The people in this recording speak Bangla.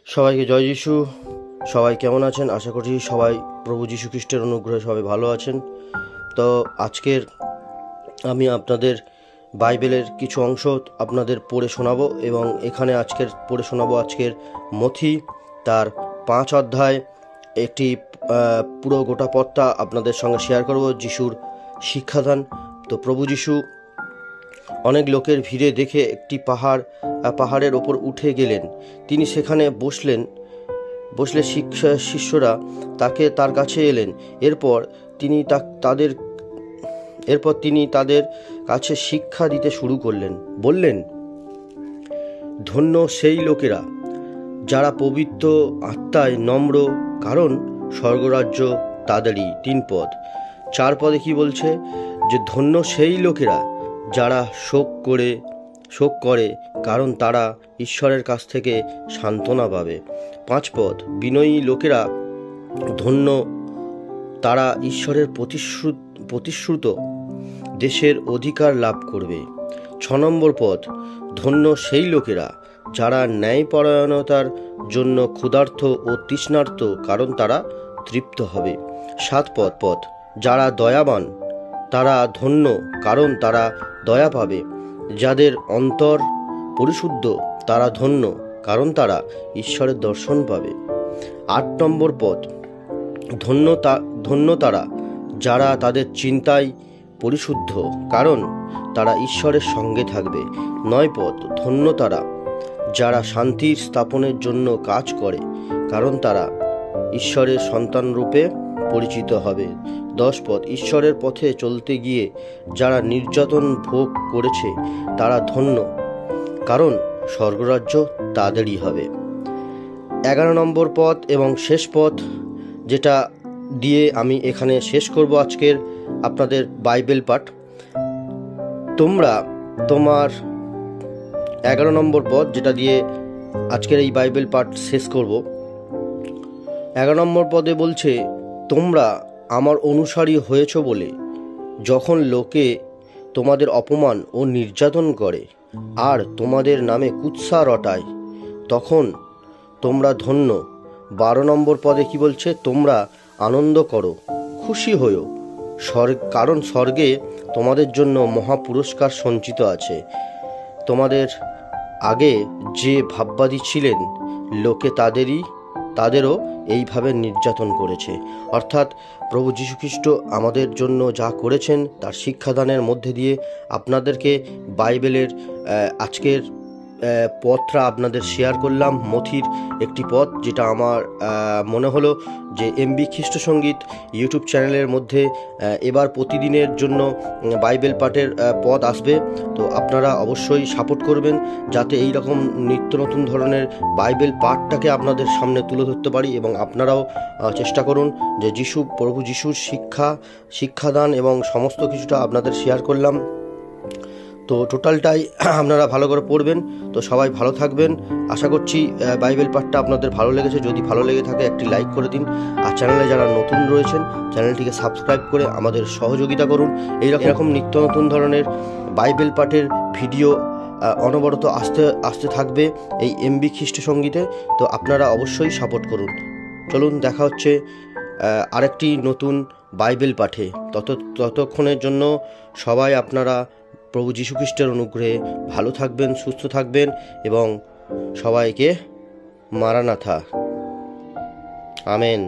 সবাইকে জয় যিশু। সবাই কেমন আছেন? আশা করছি সবাই প্রভু যীশু খ্রিস্টের অনুগ্রহে সবাই ভালো আছেন। তো আজকের আমি আপনাদের বাইবেলের কিছু অংশ আপনাদের পড়ে শোনাবো এবং এখানে পড়ে শোনাবো আজকের মথি তার 5 অধ্যায় একটি পুরো গোটা পথটা আপনাদের সঙ্গে শেয়ার করব, যিশুর শিক্ষাদান। তো প্রভু যীশু অনেক লোকের ভিড়ে দেখে একটি পাহাড়ের ওপর উঠে গেলেন। তিনি সেখানে বসলে শিষ্যরা তার কাছে এলেন। এরপর তিনি তাদের কাছে শিক্ষা দিতে শুরু করলেন। বললেন, ধন্য সেই লোকেরা যারা পবিত্র আত্মায় নম্র, কারণ স্বর্গরাজ্য তাদেরই। 3 পদ। 4 পদে কি বলছে? যে ধন্য সেই লোকেরা যারা শোক করে, কারণ তারা ঈশ্বরের কাছ থেকে সান্ত্বনা পাবে। 5 পদ। বিনয়ী লোকেরা ধন্য, তারা ঈশ্বরের প্রতিশ্রুত দেশের অধিকার লাভ করবে। 6 নম্বর পদ। ধন্য সেই লোকেরা যারা ন্যায়পরায়ণতার জন্য ক্ষুধার্ত ও তৃষ্ণার্ত, কারণ তারা তৃপ্ত হবে। 7 পদ। যারা দয়াবান তারা ধন্য, কারণ তারা দয়া পাবে। যাদের অন্তর পরিশুদ্ধ তারা ধন্য, কারণ তারা ঈশ্বরের দর্শন পাবে। 8 নম্বর পদ। ধন্য তারা যারা তাদের চিন্তায় পরিশুদ্ধ, কারণ তারা ঈশ্বরের সঙ্গে থাকবে। 9 পদ। ধন্য তারা যারা শান্তির স্থাপনের জন্য কাজ করে, কারণ তারা ঈশ্বরের সন্তান রূপে পরিচিত হবে। 10 পদ। ঈশ্বরের পথে চলতে গিয়ে যারা নির্যাতন ভোগ করেছে তারা ধন্য, কারণ স্বর্গরাজ্য তাদেরই হবে। 11 নম্বর পদ এবং শেষ পদ, যেটা দিয়ে আমি এখানে শেষ করব আজকের আপনাদের বাইবেল পাঠ। তোমার 11 নম্বর পদ, যেটা দিয়ে আজকের এই বাইবেল পাঠ শেষ করব। 11 নম্বর পদে বলছে, তোমরা আমার অনুসারী হয়েছ বলে যখন লোকে তোমাদের অপমান ও নির্যাতন করে আর তোমাদের নামে কুৎসা রটায়, তখন তোমরা ধন্য। 12 নম্বর পদে কি বলছে? তোমরা আনন্দ করো, খুশি হও, কারণ স্বর্গে তোমাদের জন্য মহা পুরস্কার সঞ্চিত আছে। তোমাদের আগে যে ভাববাদী ছিলেন লোকে তাদেরও এইভাবে নির্যাতন করেছে। অর্থাৎ প্রভু যীশু খ্রিস্ট আমাদের জন্য যা করেছেন তার শিক্ষাদানের মধ্যে দিয়ে আপনাদেরকে বাইবেলের আজকের পথটা আপনাদের শেয়ার করলাম। মথির একটি পথ, যেটা আমার মনে হলো যে এমবি খ্রিস্ট সঙ্গীত ইউটিউব চ্যানেলের মধ্যে এবার প্রতিদিনের জন্য বাইবেল পাঠের পথ আসবে। তো আপনারা অবশ্যই সাপোর্ট করবেন, যাতে এই রকম নিত্য নতুন ধরনের বাইবেল পাঠটাকে আপনাদের সামনে তুলে ধরতে পারি, এবং আপনারাও চেষ্টা করুন যে প্রভু যিশুর শিক্ষাদান এবং সমস্ত কিছুটা আপনাদের শেয়ার করলাম। তো টোটালটাই আপনারা ভালো করে পড়বেন। তো সবাই ভালো থাকবেন। আশা করছি বাইবেল পাঠটা আপনাদের ভালো লেগেছে। যদি ভালো লেগে থাকে একটি লাইক করে দিন, আর চ্যানেলে যারা নতুন রয়েছেন চ্যানেলটিকে সাবস্ক্রাইব করে আমাদের সহযোগিতা করুন। এইরকম নিত্য নতুন ধরনের বাইবেল পাঠের ভিডিও অনবরত আসতে থাকবে এই এমবি খ্রিস্ট সঙ্গীতে। তো আপনারা অবশ্যই সাপোর্ট করুন। চলুন, দেখা হচ্ছে আরেকটি নতুন বাইবেল পাঠে। ততক্ষণের জন্য সবাই আপনারা প্রভু যীশু খ্রিস্টের অনুগ্রহে ভালো থাকবেন, সুস্থ থাকবেন, এবং সবাইকে মারানাথা। আমেন।